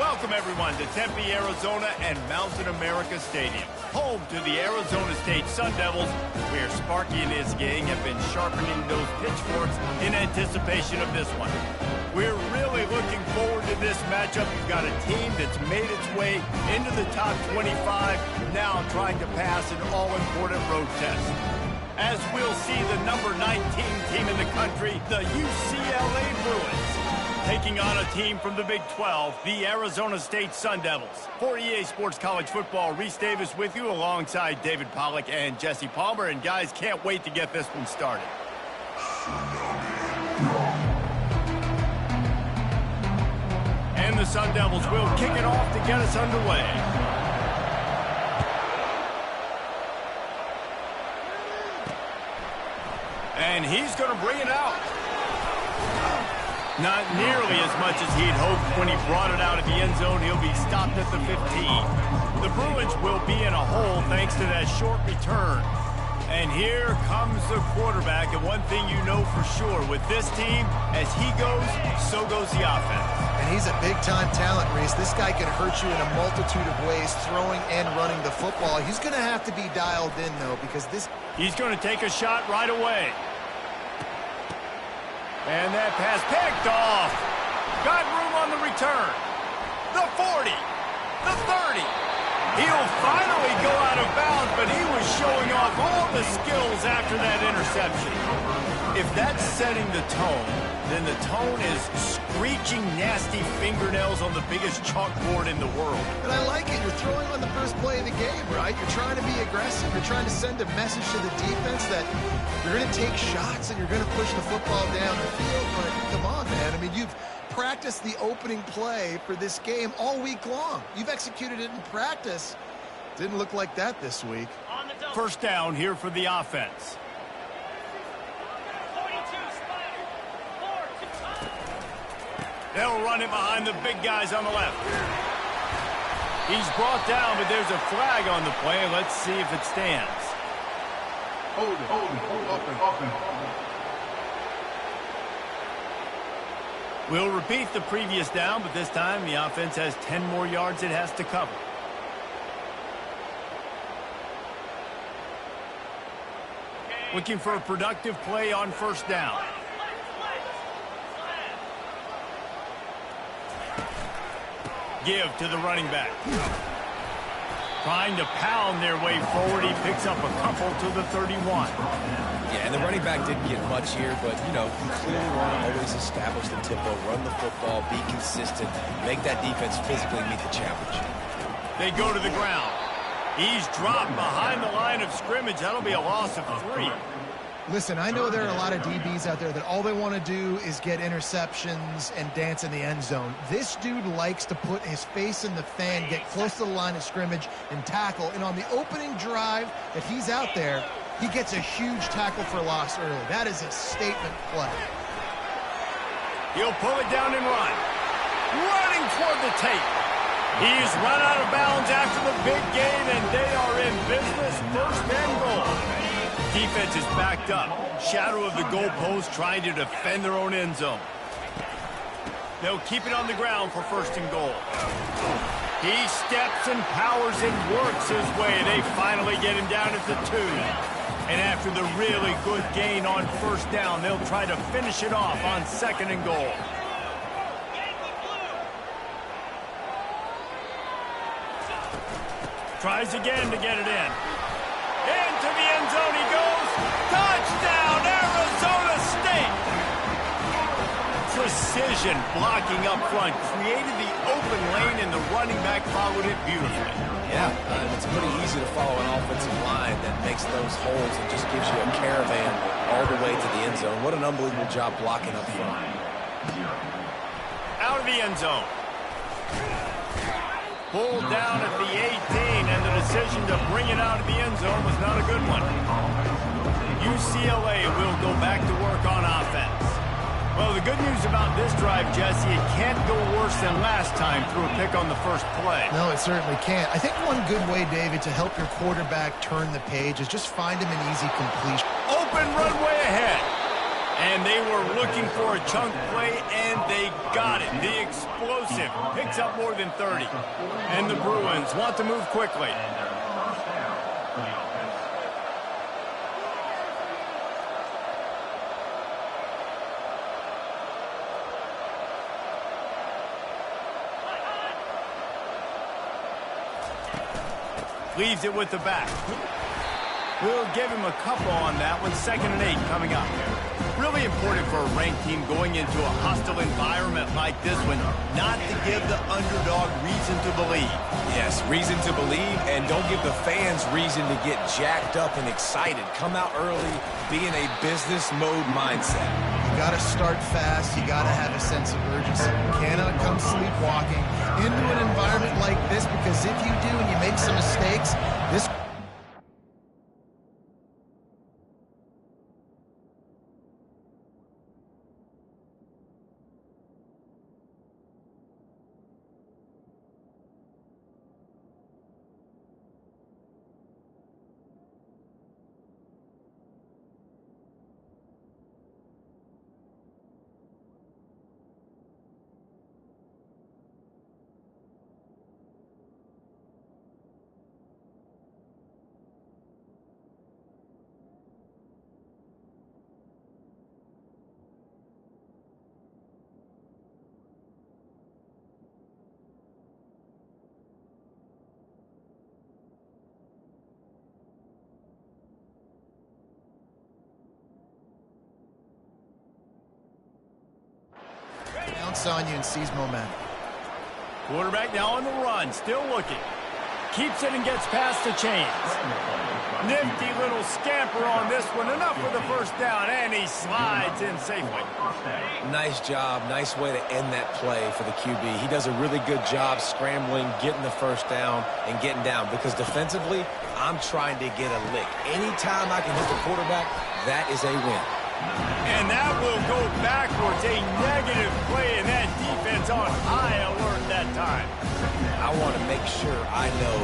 Welcome, everyone, to Tempe, Arizona and Mountain America Stadium, home to the Arizona State Sun Devils, where Sparky and his gang have been sharpening those pitchforks in anticipation of this one. We're really looking forward to this matchup. You've got a team that's made its way into the top 25, now trying to pass an all-important road test. As we'll see the number 19 team in the country, the UCLA Bruins, taking on a team from the Big 12, the Arizona State Sun Devils. For EA Sports College Football, Reese Davis with you alongside David Pollack and Jesse Palmer. And guys, can't wait to get this one started. And the Sun Devils will kick it off to get us underway. And he's going to bring it out. Not nearly as much as he'd hoped when he brought it out of the end zone. He'll be stopped at the 15. The Bruins will be in a hole thanks to that short return. And here comes the quarterback. And one thing you know for sure with this team, as he goes, so goes the offense. And he's a big-time talent, Reese. This guy can hurt you in a multitude of ways, throwing and running the football. He's going to have to be dialed in, though, because this... He's going to take a shot right away. And that pass picked off. Got room on the return. The 40. The 30. He'll finally go out of bounds, but he was showing off all the skills after that interception. If that's setting the tone, then the tone is screeching nasty fingernails on the biggest chalkboard in the world. And I like it. You're throwing on the first play of the game, right? You're trying to be aggressive. You're trying to send a message to the defense that you're going to take shots and you're going to push the football down the field. But come on, man. I mean, you've practiced the opening play for this game all week long. You've executed it in practice. Didn't look like that this week. First down here for the offense. They'll run it behind the big guys on the left. He's brought down, but there's a flag on the play. Let's see if it stands. Hold it. We'll repeat the previous down, but this time the offense has 10 more yards it has to cover. Looking for a productive play on first down. Give to the running back. Trying to pound their way forward. He picks up a couple to the 31. Yeah, and the running back didn't get much here, but, you know, you clearly want to always establish the tempo, run the football, be consistent, make that defense physically meet the challenge. They go to the ground. He's dropped behind the line of scrimmage. That'll be a loss of 3. Listen, I know there are a lot of DBs out there that all they want to do is get interceptions and dance in the end zone. This dude likes to put his face in the fan, get close to the line of scrimmage, and tackle. And on the opening drive that he's out there, he gets a huge tackle for loss early. That is a statement play. He'll pull it down and run. Running toward the tape. He's run out of bounds after the big gain, and they are in business. First and goal. Defense is backed up. Shadow of the goalpost trying to defend their own end zone. They'll keep it on the ground for first and goal. He steps and powers and works his way. They finally get him down at the 2. And after the really good gain on first down, they'll try to finish it off on second and goal. Tries again to get it in. Into the end zone he goes. Touchdown, Arizona State! Precision blocking up front. Created the open lane, and the running back followed it beautifully. Yeah, it's pretty easy to follow an offensive line that makes those holes and just gives you a caravan all the way to the end zone. What an unbelievable job blocking up front. Out of the end zone. Pulled down at the 18, and the decision to bring it out of the end zone was not a good one. UCLA will go back to work on offense. Well, the good news about this drive, Jesse, it can't go worse than last time through a pick on the first play. No, it certainly can't. I think one good way, David, to help your quarterback turn the page is just find him an easy completion. Open runway ahead. And they were looking for a chunk play, and they got it. The explosive picks up more than 30. And the Bruins want to move quickly. Leaves it with the back. We'll give him a couple on that one. 2nd and 8 coming up. Really important for a ranked team going into a hostile environment like this one, not to give the underdog reason to believe. Yes, reason to believe, and don't give the fans reason to get jacked up and excited. Come out early, be in a business mode mindset. You got to start fast. You got to have a sense of urgency. You cannot come sleepwalking into an environment like this, because if you do and you make some mistakes, this on you and sees momentum. Quarterback now on the run, still looking. Keeps it and gets past the chains. Nifty little scamper on this one. Enough for the first down, and he slides in safely. Nice job. Nice way to end that play for the QB. He does a really good job scrambling, getting the first down, and getting down. Because defensively, I'm trying to get a lick. Anytime I can hit the quarterback, that is a win. And that will go backwards. A negative play, and that defense on high alert that time. I want to make sure I know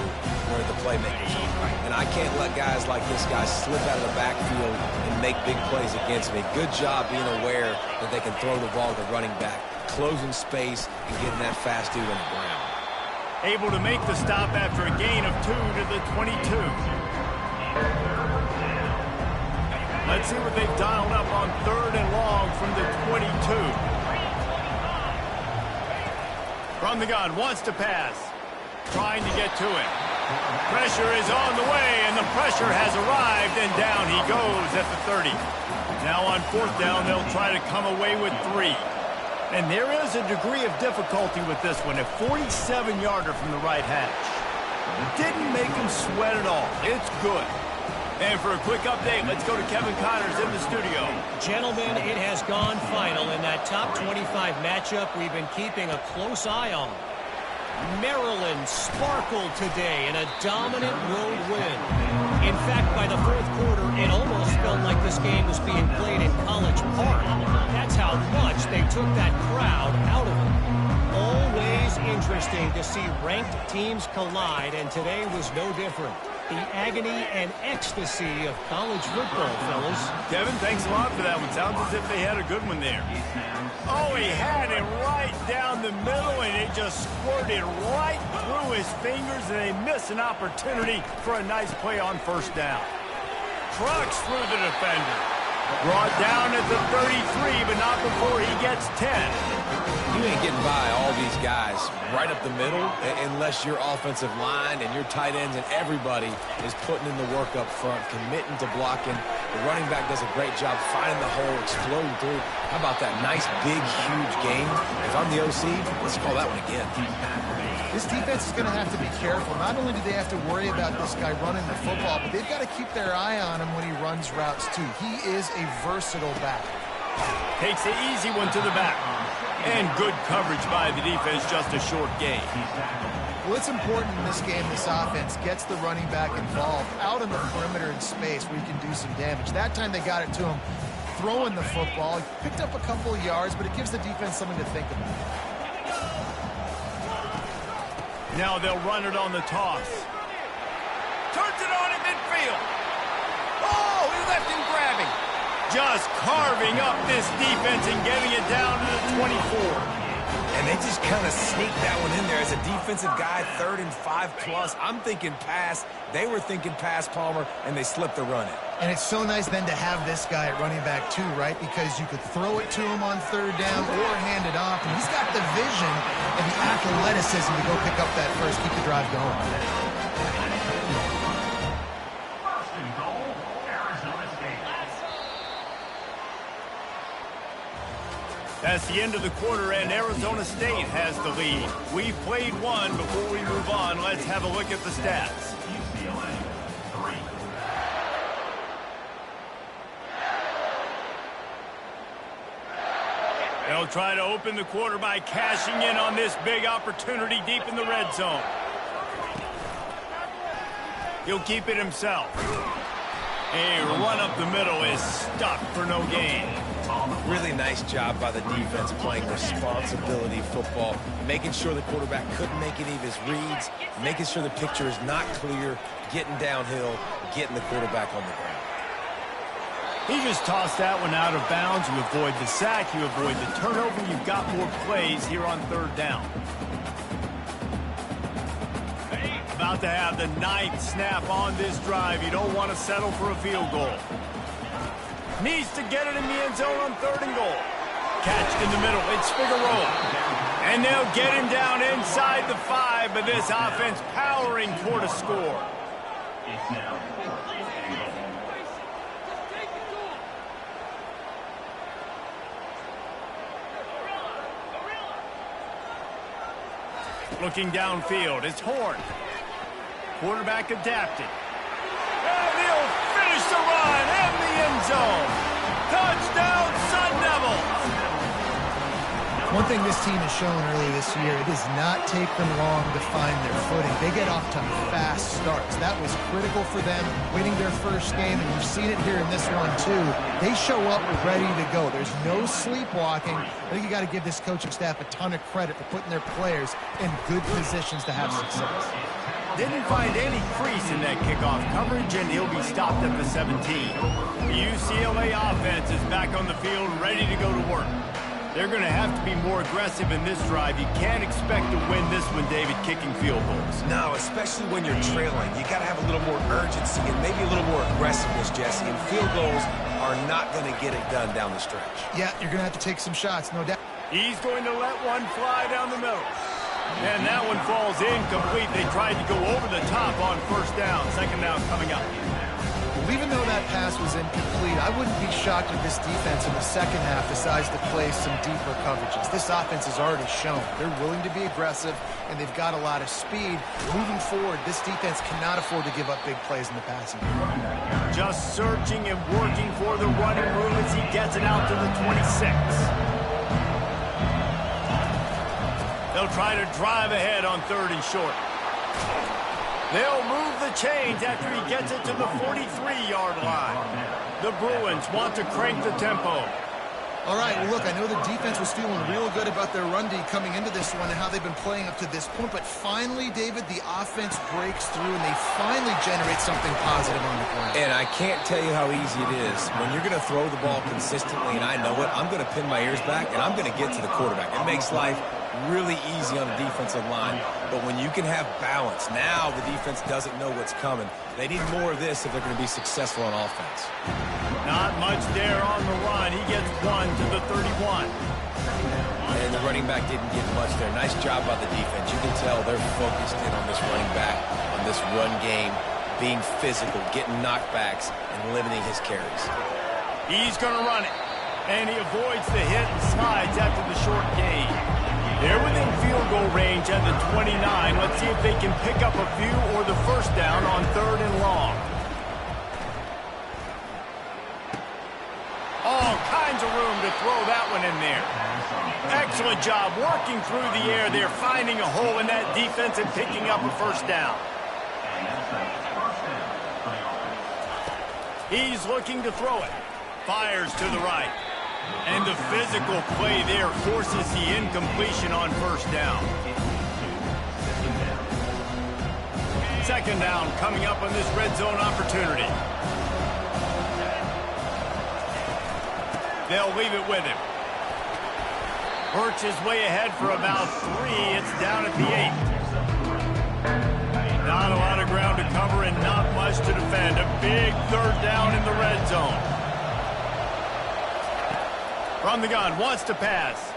where the playmakers are. And I can't let guys like this guy slip out of the backfield and make big plays against me. Good job being aware that they can throw the ball to the running back, closing space, and getting that fast dude on the ground. Able to make the stop after a gain of 2 to the 22. Let's see what they've dialed up on 3rd and long from the 22. From the gun, wants to pass. Trying to get to it. Pressure is on the way, and the pressure has arrived, and down he goes at the 30. Now on 4th down, they'll try to come away with 3. And there is a degree of difficulty with this one. A 47-yarder from the right hash. Didn't make him sweat at all. It's good. And for a quick update, let's go to Kevin Connors in the studio. Gentlemen, it has gone final in that top 25 matchup we've been keeping a close eye on. Maryland sparkled today in a dominant road win. In fact, by the 4th quarter, it almost felt like this game was being played in College Park. That's how much they took that crowd out of it. Always interesting to see ranked teams collide, and today was no different. The agony and ecstasy of college football, fellas. Kevin, thanks a lot for that one. Sounds as if they had a good one there. Oh, he had it right down the middle, and it just squirted right through his fingers, and they miss an opportunity for a nice play on 1st down. Trucks through the defender. Brought down at the 33, but not before he gets 10. You ain't getting by all these guys right up the middle unless your offensive line and your tight ends and everybody is putting in the work up front, committing to blocking. The running back does a great job finding the hole, exploding through. How about that nice, big, huge game? If I'm the OC, let's call that one again. This defense is going to have to be careful. Not only do they have to worry about this guy running the football, but they've got to keep their eye on him when he runs routes, too. He is a versatile back. Takes the easy one to the back. And good coverage by the defense, just a short gain. Well, it's important in this game, this offense gets the running back involved out on the perimeter in space where he can do some damage. That time they got it to him throwing the football. He picked up a couple of yards, but it gives the defense something to think about. Now they'll run it on the toss. Turns it on in midfield. Oh, he left him grabbing. Just carving up this defense and getting it down to the 24. And they just kind of sneaked that one in there as a defensive guy, 3rd and 5+. I'm thinking pass. They were thinking pass, Palmer, and they slipped the run in. And it's so nice then to have this guy at running back too, right? Because you could throw it to him on 3rd down or hand it off. And he's got the vision and the athleticism to go pick up that first, keep the drive going. That's the end of the quarter, and Arizona State has the lead. We've played one. Before we move on, let's have a look at the stats. UCLA, 3. They'll try to open the quarter by cashing in on this big opportunity deep in the red zone. He'll keep it himself. A run up the middle is stuck for no gain. Really nice job by the defense playing responsibility football, making sure the quarterback couldn't make any of his reads, making sure the picture is not clear, getting downhill, getting the quarterback on the ground. He just tossed that one out of bounds. You avoid the sack, you avoid the turnover. You've got more plays here on 3rd down. About to have the 9th snap on this drive. You don't want to settle for a field goal. Needs to get it in the end zone on 3rd and goal. Catched in the middle. It's Figueroa. And they'll get him down inside the 5, but this offense powering toward a score. It's now 4th and goal. Looking downfield, it's Horn. Quarterback adapted. And he'll finish the run in the end zone. Touchdown, Sun Devils! One thing this team has shown early this year, it does not take them long to find their footing. They get off to fast starts. That was critical for them, winning their first game, and you've seen it here in this one too. They show up ready to go. There's no sleepwalking. I think you got to give this coaching staff a ton of credit for putting their players in good positions to have success. Didn't find any crease in that kickoff coverage, and he'll be stopped at the 17. The UCLA offense is back on the field, ready to go to work. They're going to have to be more aggressive in this drive. You can't expect to win this one, David, kicking field goals. No, especially when you're trailing. You got to have a little more urgency and maybe a little more aggressiveness, Jesse. And field goals are not going to get it done down the stretch. Yeah, you're going to have to take some shots, no doubt. He's going to let one fly down the middle. And that one falls incomplete. They tried to go over the top on 1st down. 2nd down coming up. Well, even though that pass was incomplete, I wouldn't be shocked if this defense in the 2nd half decides to play some deeper coverages. This offense has already shown they're willing to be aggressive, and they've got a lot of speed. Moving forward, this defense cannot afford to give up big plays in the passing game. Just searching and working for the running room as he gets it out to the 26. They'll try to drive ahead on 3rd and short. They'll move the chains after he gets it to the 43-yard line. The Bruins want to crank the tempo. All right, well, look, I know the defense was feeling real good about their run D coming into this one and how they've been playing up to this point, but finally, David, the offense breaks through and they finally generate something positive on the ground. And I can't tell you how easy it is. When you're going to throw the ball consistently, and I know it, I'm going to pin my ears back, and I'm going to get to the quarterback. It makes life really easy on the defensive line, but when you can have balance, now the defense doesn't know what's coming. They need more of this if they're going to be successful on offense. Not much there on the run. He gets one to the 31. And the running back didn't get much there. Nice job by the defense. You can tell they're focused in on this running back, on this run game, being physical, getting knockbacks, and limiting his carries. He's going to run it, and he avoids the hit and slides after the short gain. They're within field goal range at the 29. Let's see if they can pick up a few or the 1st down on 3rd and long. All kinds of room to throw that one in there. Excellent job working through the air. They're finding a hole in that defense and picking up a 1st down. He's looking to throw it. Fires to the right. And the physical play there forces the incompletion on 1st down. 2nd down coming up on this red zone opportunity. They'll leave it with him. Birch is way ahead for about 3. It's down at the 8. Not a lot of ground to cover and not much to defend. A big 3rd down in the red zone. From the gun, wants to pass.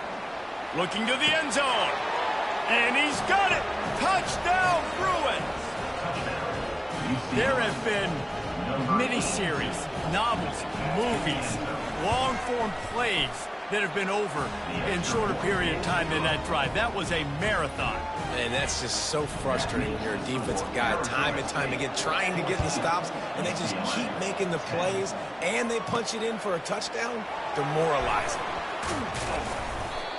Looking to the end zone. And he's got it. Touchdown, Bruins. There have been miniseries, novels, movies, long-form plays that have been over in shorter period of time than that drive. That was a marathon. And that's just so frustrating when you're a defensive guy time and time again trying to get the stops, and they just keep making the plays, and they punch it in for a touchdown. Demoralizing.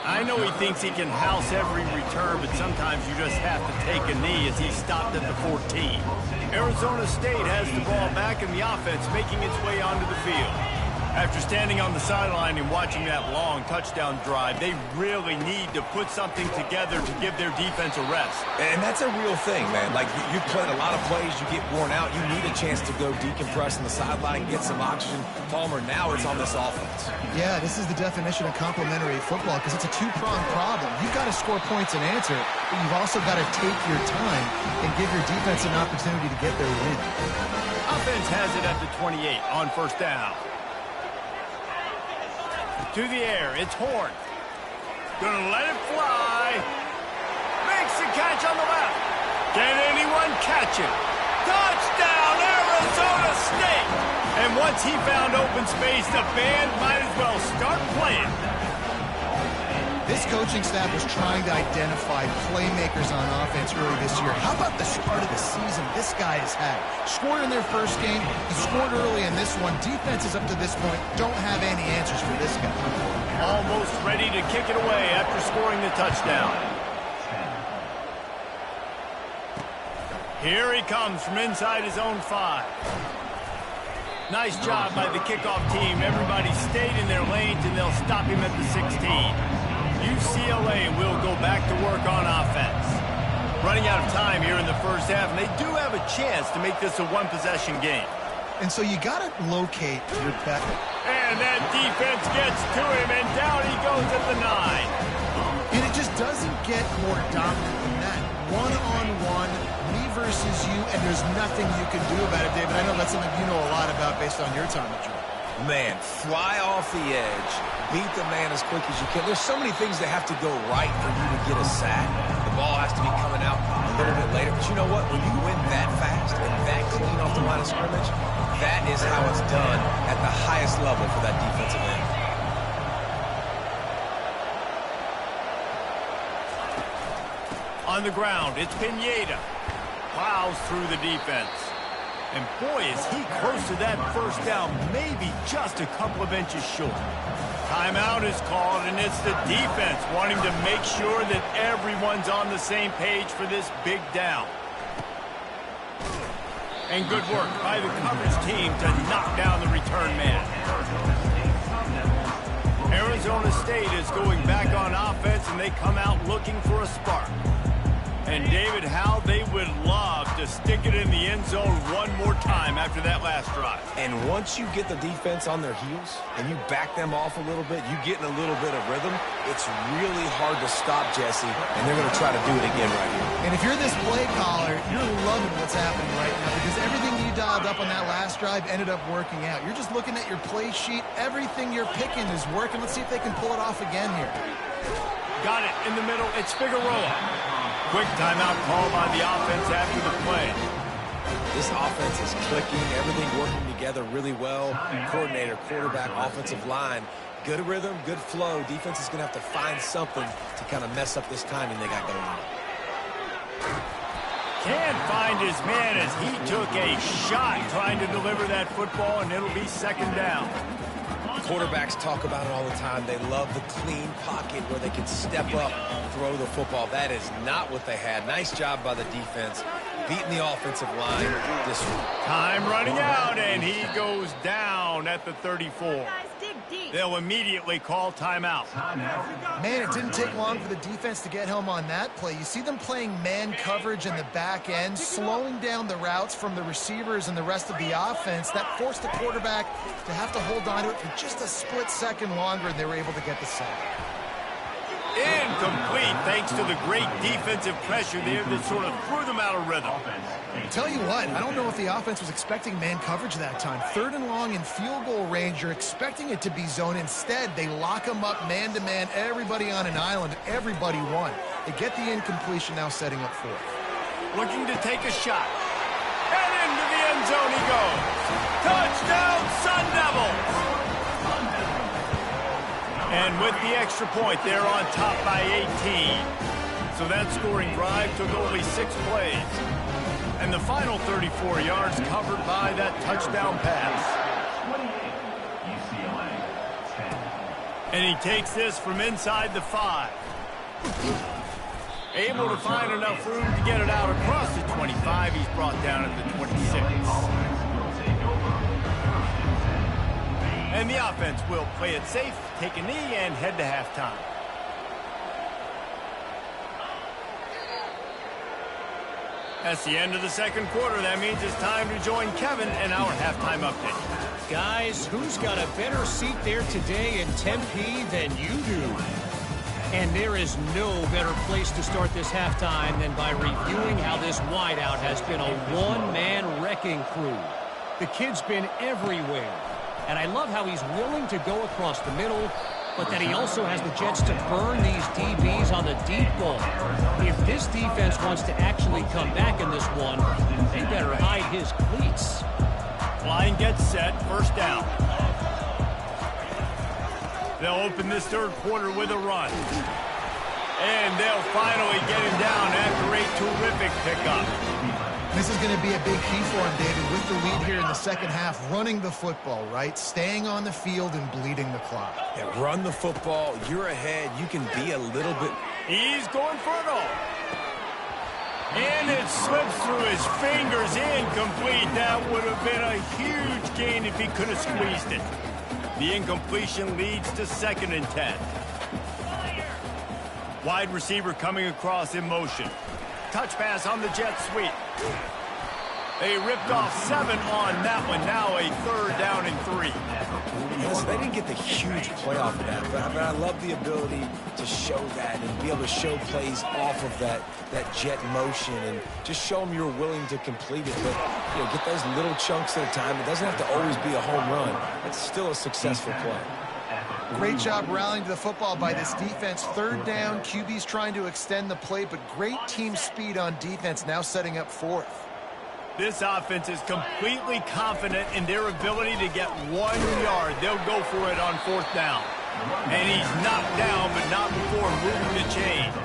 I know he thinks he can house every return, but sometimes you just have to take a knee as he stopped at the 14. Arizona State has the ball back in the offense, making its way onto the field. After standing on the sideline and watching that long touchdown drive, they really need to put something together to give their defense a rest. And that's a real thing, man. Like, you've played a lot of plays, you get worn out, you need a chance to go decompress on the sideline, get some oxygen. Palmer, now it's on this offense. Yeah, this is the definition of complementary football because it's a two-pronged problem. You've got to score points and answer, but you've also got to take your time and give your defense an opportunity to get their win. Offense has it at the 28 on 1st down. To the air, it's Horn. Gonna let it fly. Makes the catch on the left. Can anyone catch it? Touchdown, Arizona State! And once he found open space, the band might as well start playing. This coaching staff was trying to identify playmakers on offense early this year. How about the start of the season this guy has had? Scored in their first game. He scored early in this one. Defenses up to this point don't have any answers for this guy. Almost ready to kick it away after scoring the touchdown. Here he comes from inside his own 5. Nice job by the kickoff team. Everybody stayed in their lanes, and they'll stop him at the 16. UCLA will go back to work on offense. Running out of time here in the first half, and they do have a chance to make this a one-possession game. And so you got to locate your back. And that defense gets to him, and down he goes at the 9. And it just doesn't get more dominant than that. One-on-one, me versus you, and there's nothing you can do about it, David. I know that's something you know a lot about based on your time at Georgia. Man, fly off the edge, beat the man as quick as you can. There's so many things that have to go right for you to get a sack. The ball has to be coming out a little bit later. But you know what? When you win that fast and that clean off the line of scrimmage, that is how it's done at the highest level for that defensive end. On the ground, it's Pineda. Plows through the defense. And boy, is he close to that first down, maybe just a couple of inches short. Timeout is called, and it's the defense wanting to make sure that everyone's on the same page for this big down. And good work by the coverage team to knock down the return man. Arizona State is going back on offense, and they come out looking for a spark. And, David, how they would love to stick it in the end zone one more time after that last drive. And once you get the defense on their heels and you back them off a little bit, you get in a little bit of rhythm, it's really hard to stop, Jesse, and they're going to try to do it again right here. And if you're this play caller, you're loving what's happening right now because everything you dialed up on that last drive ended up working out. You're just looking at your play sheet. Everything you're picking is working. Let's see if they can pull it off again here. Got it in the middle. It's Figueroa. Quick timeout call by the offense after the play. This offense is clicking, everything working together really well. Coordinator, quarterback, offensive line. Good rhythm, good flow. Defense is going to have to find something to kind of mess up this timing they got going on. Can't find his man as he took a shot trying to deliver that football, and it'll be 2nd down. Quarterbacks talk about it all the time. They love the clean pocket where they can step up, throw the football. That is not what they had. Nice job by the defense, beating the offensive line. Time running out, and he goes down at the 34. Guys, dig They'll immediately call timeout. Man, it didn't take long for the defense to get home on that play. You see them playing man coverage in the back end, slowing down the routes from the receivers and the rest of the offense. That forced the quarterback to have to hold on to it for just a split second longer, and they were able to get the sack. Incomplete, thanks to the great defensive pressure there that sort of threw them out of rhythm. Tell you what, I don't know if the offense was expecting man coverage that time. 3rd and long in field goal range, you're expecting it to be zone. Instead, they lock them up man-to-man, everybody on an island, everybody won. They get the incompletion, now setting up 4th. Looking to take a shot. And into the end zone he goes. Touchdown, Sun Devils! And with the extra point, they're on top by 18. So that scoring drive took only 6 plays. And the final 34 yards covered by that touchdown pass. UCLA, 10. And he takes this from inside the 5. Able to find enough room to get it out across the 25. He's brought down at the 26. And the offense will play it safe, take a knee, and head to halftime. That's the end of the second quarter. That means it's time to join Kevin and our halftime update. Guys, who's got a better seat there today in Tempe than you do? And there is no better place to start this halftime than by reviewing how this wideout has been a one-man wrecking crew. The kid's been everywhere. And I love how he's willing to go across the middle, but that he also has the Jets to burn these DBs on the deep ball. If this defense wants to actually come back in this one, they better hide his cleats. Line gets set, first down. They'll open this third quarter with a run. And they'll finally get him down after a terrific pickup. This is going to be a big key for him, David, with the lead here in the second half, running the football, right? Staying on the field and bleeding the clock. Yeah, run the football. You're ahead. You can be a little bit. He's going for it all. And it slips through his fingers, incomplete. That would have been a huge gain if he could have squeezed it. The incompletion leads to 2nd and 10. Wide receiver coming across in motion. Touch pass on the jet sweep. They ripped off 7 on that one. Now a 3rd down and 3. Listen, they didn't get the huge play off of that, but I love the ability to show that and be able to show plays off of that jet motion and just show them you're willing to complete it. But get those little chunks at a time. It doesn't have to always be a home run. It's still a successful play. Great job rallying to the football by this defense. 3rd down, QB's trying to extend the play, but great team speed on defense, now setting up 4th. This offense is completely confident in their ability to get 1 yard. They'll go for it on 4th down. And he's knocked down, but not before moving the chains.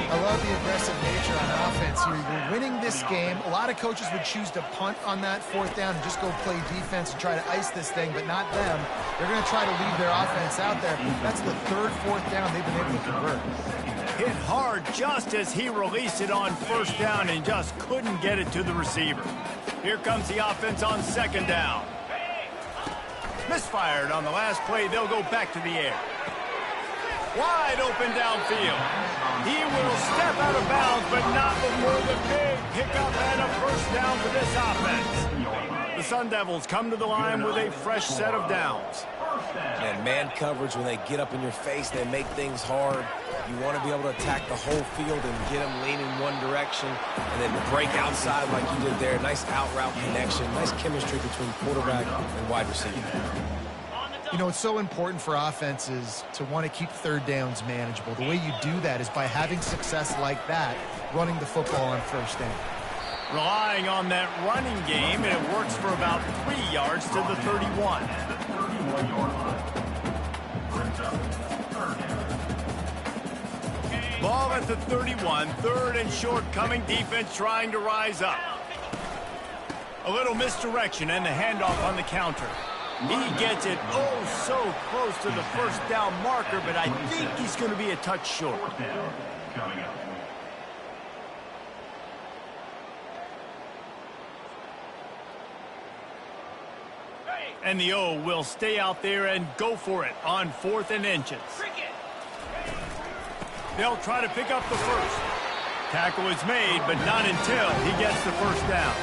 I love the aggressive nature on offense here. You're winning this game. A lot of coaches would choose to punt on that 4th down and just go play defense and try to ice this thing, but not them. They're going to try to leave their offense out there. That's the 3rd, 4th down they've been able to convert. Hit hard just as he released it on 1st down and just couldn't get it to the receiver. Here comes the offense on 2nd down. Misfired on the last play. They'll go back to the air. Wide open downfield. He will step out of bounds, but not before the big pickup and a 1st down for this offense. The Sun Devils come to the line with a fresh set of downs. And man coverage, when they get up in your face, they make things hard. You want to be able to attack the whole field and get them leaning one direction and then break outside like you did there. Nice out route connection, nice chemistry between quarterback and wide receiver. You know, it's so important for offenses to want to keep 3rd downs manageable. The way you do that is by having success like that, running the football on 1st down. Relying on that running game, and it works for about 3 yards to the 31. Ball at the 31, 3rd and short coming. Defense trying to rise up. A little misdirection and the handoff on the counter. He gets it oh so close to the 1st down marker, but I think he's going to be a touch short. 4th down coming up. And the O will stay out there and go for it on 4th and inches. They'll try to pick up the first. Tackle is made, but not until he gets the first down.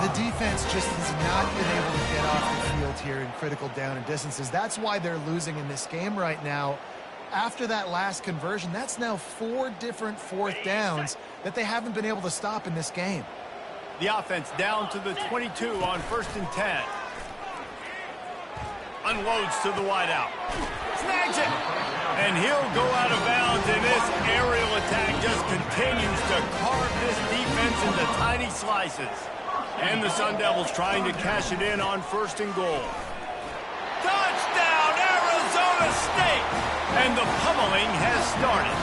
The defense just has not been able to get off the field here in critical down and distances. That's why they're losing in this game right now. After that last conversion, that's now 4 different 4th downs that they haven't been able to stop in this game. The offense down to the 22 on 1st and 10. Unloads to the wideout. Snags it. And he'll go out of bounds, and this aerial attack just continues to carve this defense into tiny slices. And the Sun Devils trying to cash it in on 1st and goal. Touchdown, Arizona State! And the pummeling has started.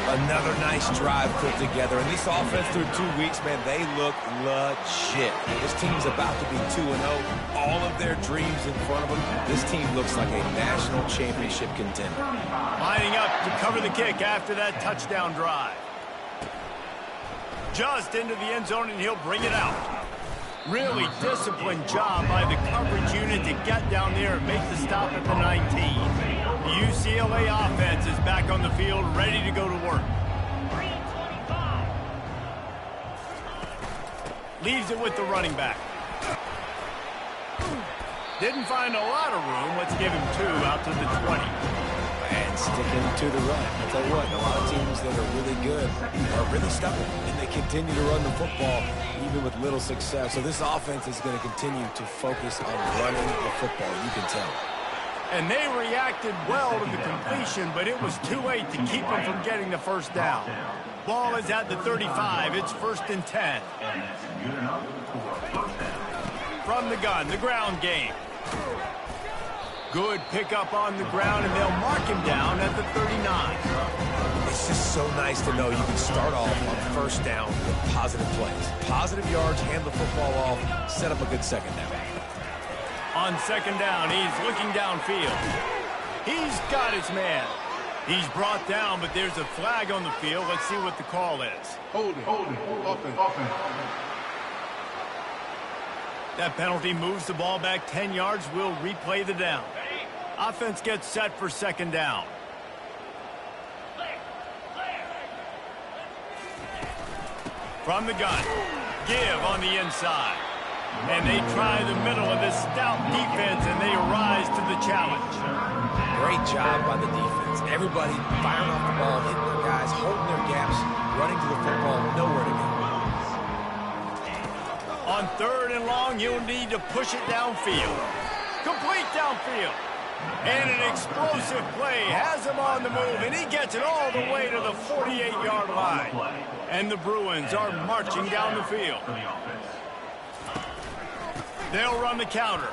Another nice drive put together. And this offense through 2 weeks, man, they look legit. This team's about to be 2-0. All of their dreams in front of them. This team looks like a national championship contender. Lining up to cover the kick after that touchdown drive. Just into the end zone, and he'll bring it out. Really disciplined job by the coverage unit to get down there and make the stop at the 19. The UCLA offense is back on the field, ready to go to work. Leaves it with the running back. Didn't find a lot of room. Let's give him 2 out to the 20. And sticking to the run. I'll tell you what, a lot of teams that are really good are really stubborn, and they continue to run the football even with little success. So this offense is going to continue to focus on running the football, you can tell. And they reacted well to the completion, but it was too late to keep them from getting the first down. Ball is at the 35. It's 1st and 10. From the gun, the ground game. Good pickup on the ground, and they'll mark him down at the 39. It's just so nice to know you can start off on 1st down with positive plays. Positive yards, hand the football off, set up a good 2nd down. On 2nd down, he's looking downfield. He's got his man. He's brought down, but there's a flag on the field. Let's see what the call is. Hold it. Offense. That penalty moves the ball back 10 yards. We'll replay the down. Offense gets set for 2nd down. From the gun. Give on the inside. And they try the middle of this stout defense, and they rise to the challenge. Great job by the defense. Everybody firing off the ball, hitting their guys, holding their gaps, running to the football, nowhere to go. On 3rd and long, you'll need to push it downfield. Complete downfield. And an explosive play has him on the move, and he gets it all the way to the 48-yard line. And the Bruins are marching down the field. They'll run the counter.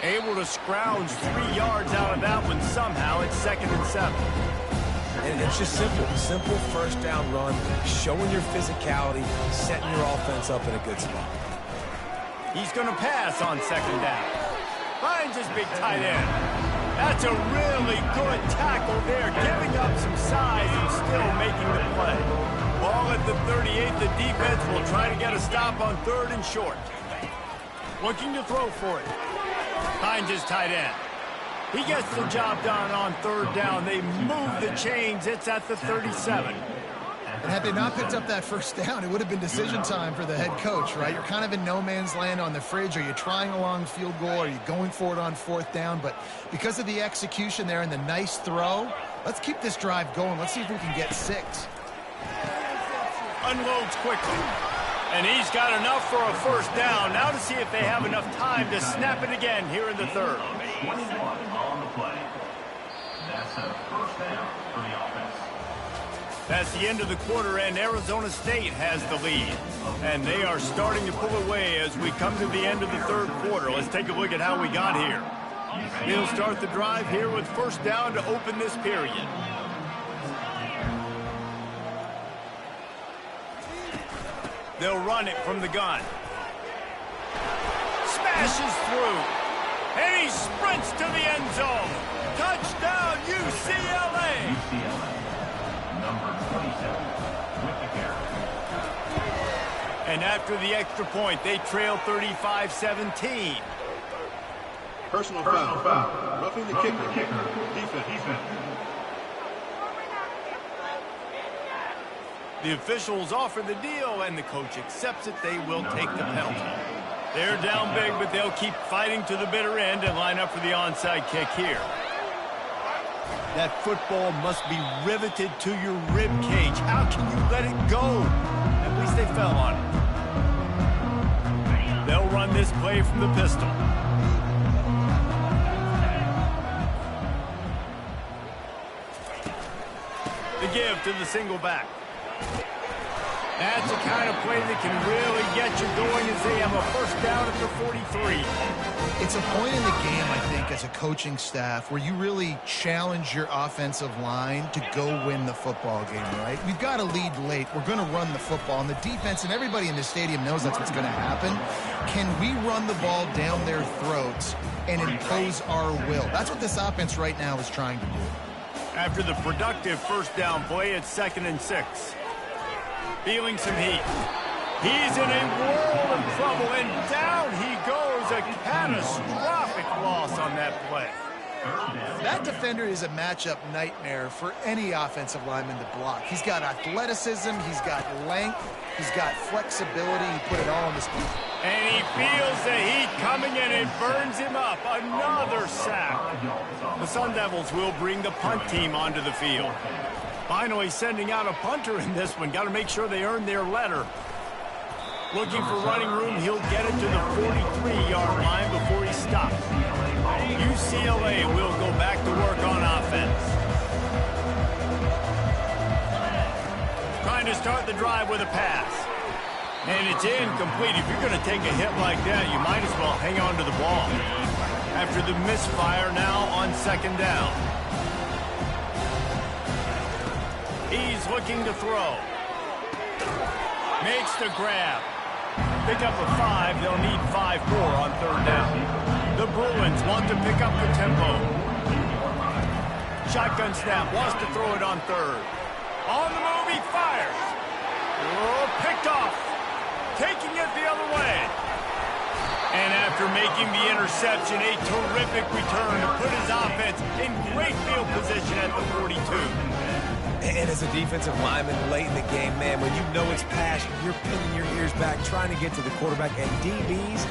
Able to scrounge 3 yards out of that one somehow. It's 2nd and 7. And it's just simple. Simple 1st down run, showing your physicality, setting your offense up in a good spot. He's going to pass on 2nd down. Finds his big tight end. That's a really good tackle there, giving up some size and still making the play. Ball at the 38. The defense will try to get a stop on 3rd and short. Looking to throw for it. Finds his tight end. He gets the job done on 3rd down. They move the chains. It's at the 37. And had they not picked up that first down, it would have been decision time for the head coach, right? You're kind of in no man's land on the fridge. Are you trying a long field goal? Are you going for it on 4th down? But because of the execution there and the nice throw, let's keep this drive going. Let's see if we can get 6. Unloads quickly. And he's got enough for a first down. Now to see if they have enough time to snap it again here in the 3rd. 21 on the play. That's a first down for the offense. That's the end of the quarter, and Arizona State has the lead. And they are starting to pull away as we come to the end of the 3rd quarter. Let's take a look at how we got here. They'll start the drive here with first down to open this period. They'll run it from the gun. Smashes through. And he sprints to the end zone. Touchdown, UCLA! UCLA, number 27, with the carry. And after the extra point, they trail 35-17. Personal foul. Roughing the kicker. Defense. The officials offer the deal, and the coach accepts it. They will take the penalty. They're down big, but they'll keep fighting to the bitter end and line up for the onside kick here. That football must be riveted to your rib cage. How can you let it go? At least they fell on it. They'll run this play from the pistol. The give to the single back. That's the kind of play that can really get you going as they have a first down at the 43. It's a point in the game, I think, as a coaching staff where you really challenge your offensive line to go win the football game, right? We've got to lead late. We're going to run the football. And the defense and everybody in the stadium knows that's what's going to happen. Can we run the ball down their throats and impose our will? That's what this offense right now is trying to do. After the productive first down play, it's 2nd and 6. Feeling some heat. He's in a world of trouble, and down he goes. A catastrophic loss on that play. That defender is a matchup nightmare for any offensive lineman to block. He's got athleticism, he's got length, he's got flexibility. He put it all on his feet. And he feels the heat coming in and burns him up. Another sack. The Sun Devils will bring the punt team onto the field. Finally sending out a punter in this one. Got to make sure they earn their letter. Looking for running room. He'll get it to the 43-yard line before he stops. UCLA will go back to work on offense. Trying to start the drive with a pass. And it's incomplete. If you're going to take a hit like that, you might as well hang on to the ball. After the misfire, now on 2nd down. He's looking to throw. Makes the grab. Pick up a 5. They'll need 5 more on 3rd down. The Bruins want to pick up the tempo. Shotgun snap. Wants to throw it on 3rd. On the move, he fires. Oh, picked off. Taking it the other way. And after making the interception, a terrific return to put his offense in great field position at the 42. And as a defensive lineman late in the game, man, when you know it's passion, you're pinning your ears back, trying to get to the quarterback, and DBs.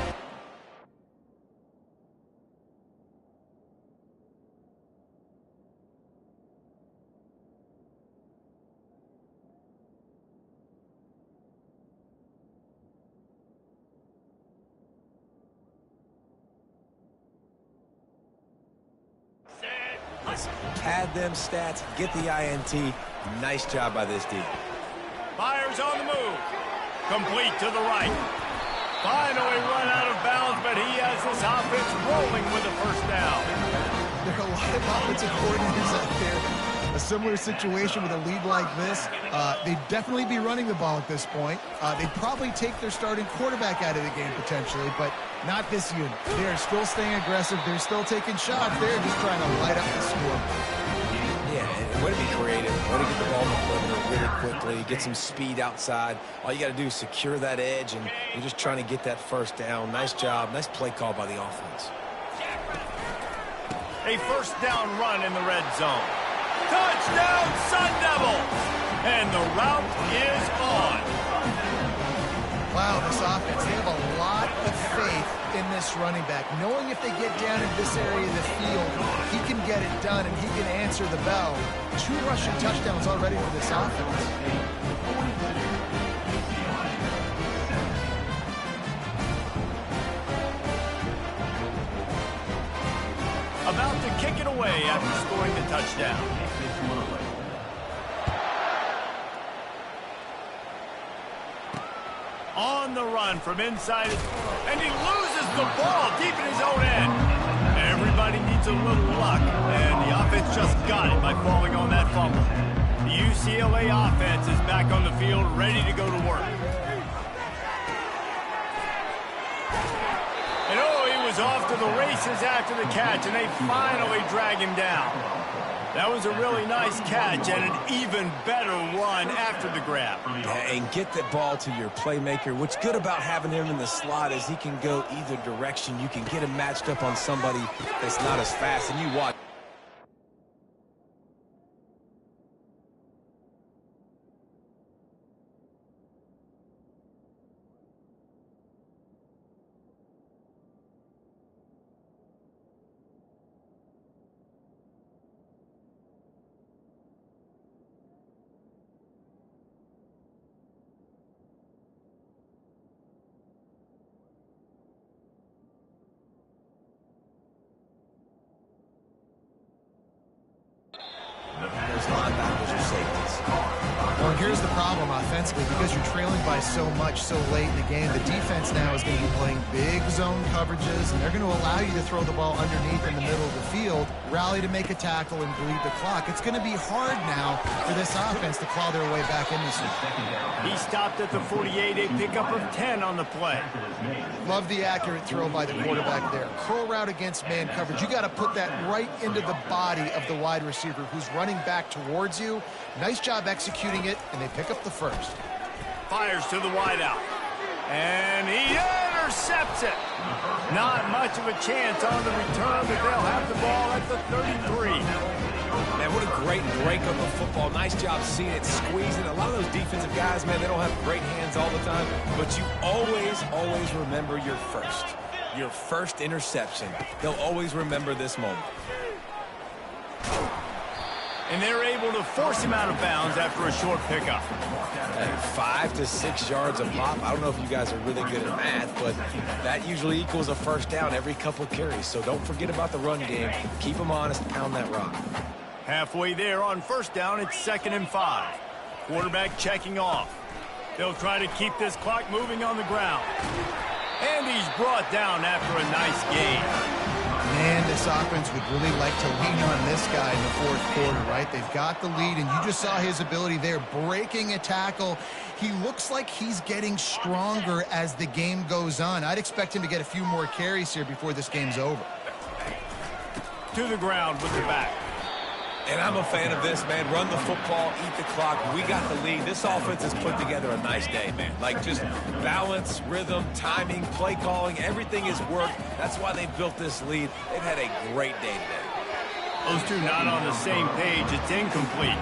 Pad them stats, get the INT. Nice job by this D. Fires on the move. Complete to the right. Finally run out of bounds, but he has his offense rolling with a first down. There are a lot of offensive coordinators out there. A similar situation with a lead like this. They'd definitely be running the ball at this point. They'd probably take their starting quarterback out of the game potentially, but not this unit. They're still staying aggressive. They're still taking shots. They're just trying to light up the score. Yeah, and way to be creative. Way to get the ball in the perimeter really quickly, get some speed outside. All you got to do is secure that edge, and you're just trying to get that first down. Nice job. Nice play call by the offense. A first down run in the red zone. Touchdown, Sun Devils! And the route is on. Wow, this offense, they have a lot of faith in this running back. Knowing if they get down in this area of the field, he can get it done and he can answer the bell. 2 rushing touchdowns already for this offense. About to kick it away after scoring the touchdown. On the run from inside, and he loses the ball deep in his own end. Everybody needs a little luck, and the offense just got it by falling on that fumble. The UCLA offense is back on the field, ready to go to work. And oh, he was off to the races after the catch, and they finally drag him down. That was a really nice catch and an even better run after the grab. Yeah, and get that ball to your playmaker. What's good about having him in the slot is he can go either direction. You can get him matched up on somebody that's not as fast, and you watch. Those linebackers are safeties. Well, here's the problem offensively. Because you're trailing by so much so late in the game, the defense now is going to be playing big zone coverages, and they're going to allow you to throw the ball underneath in the middle of the field, rally to make a tackle, and bleed the clock. It's going to be hard now for this offense to claw their way back in this one. He stopped at the 48, a pickup of 10 on the play. Love the accurate throw by the quarterback there. Curl route against man coverage. You got to put that right into the body of the wide receiver who's running back towards you. Nice job executing it, and they pick up the first. Fires to the wideout. And he intercepts it. Not much of a chance on the return, but they'll have the ball at the 33. Man, what a great break of the football. Nice job seeing it, squeezing. A lot of those defensive guys, man, they don't have great hands all the time, but you always remember your first interception. They'll always remember this moment. And they're able to force him out of bounds after a short pickup. Hey, 5 to 6 yards a pop. I don't know if you guys are really good at math, but that usually equals a first down every couple carries. So don't forget about the run game. Keep them honest, pound that rock. Halfway there on first down, it's 2nd and 5. Quarterback checking off. They'll try to keep this clock moving on the ground. And he's brought down after a nice gain. Man, this offense would really like to lean on this guy in the fourth quarter, right? They've got the lead, and you just saw his ability there, breaking a tackle. He looks like he's getting stronger as the game goes on. I'd expect him to get a few more carries here before this game's over. To the ground with the back. And I'm a fan of this, man. Run the football, eat the clock. We got the lead. This offense has put together a nice day, man. Like, just balance, rhythm, timing, play calling, everything has worked. That's why they built this lead. They've had a great day today. Those two not on the same page. It's incomplete.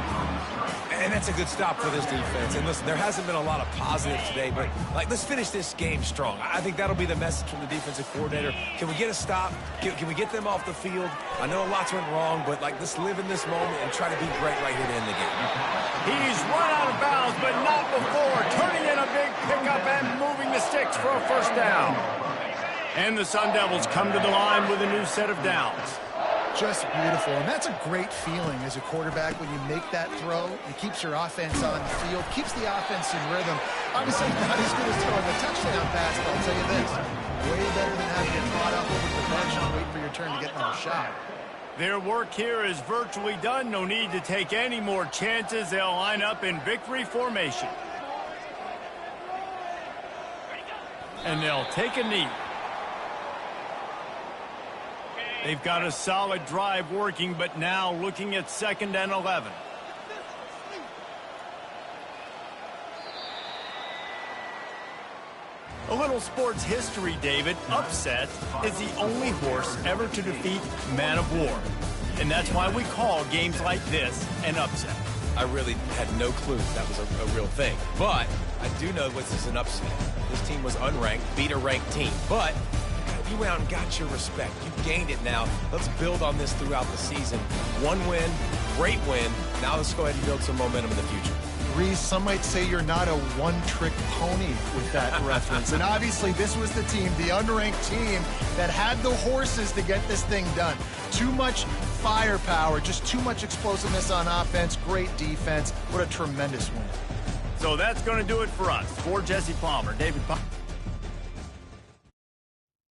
And that's a good stop for this defense. And listen, there hasn't been a lot of positives today, but, like, let's finish this game strong. I think that'll be the message from the defensive coordinator. Can we get a stop? Can we get them off the field? I know lots went wrong, but, like, let's live in this moment and try to be great right here to end the game. He's run out of bounds, but not before. Turning in a big pickup and moving the sticks for a first down. And the Sun Devils come to the line with a new set of downs. Just beautiful, and that's a great feeling as a quarterback when you make that throw. It keeps your offense on the field, keeps the offense in rhythm. Obviously, not as good as throwing a touchdown pass, but I'll tell you this, way better than having it caught up over the bench and wait for your turn to get another shot. Their work here is virtually done. No need to take any more chances. They'll line up in victory formation. And they'll take a knee. They've got a solid drive working, but now looking at 2nd and 11. A little sports history, David. Upset is the only horse ever to defeat Man of War. And that's why we call games like this an upset. I really had no clue that was a real thing. But I do know this is an upset. This team was unranked, beat a ranked team. But you went out and got your respect. You gained it now. Let's build on this throughout the season. One win, great win. Now let's go ahead and build some momentum in the future. Reese, some might say you're not a one-trick pony with that reference. And obviously, this was the team, the unranked team, that had the horses to get this thing done. Too much firepower, just too much explosiveness on offense, great defense. What a tremendous win. So that's going to do it for us. For Jesse Palmer, David Palmer.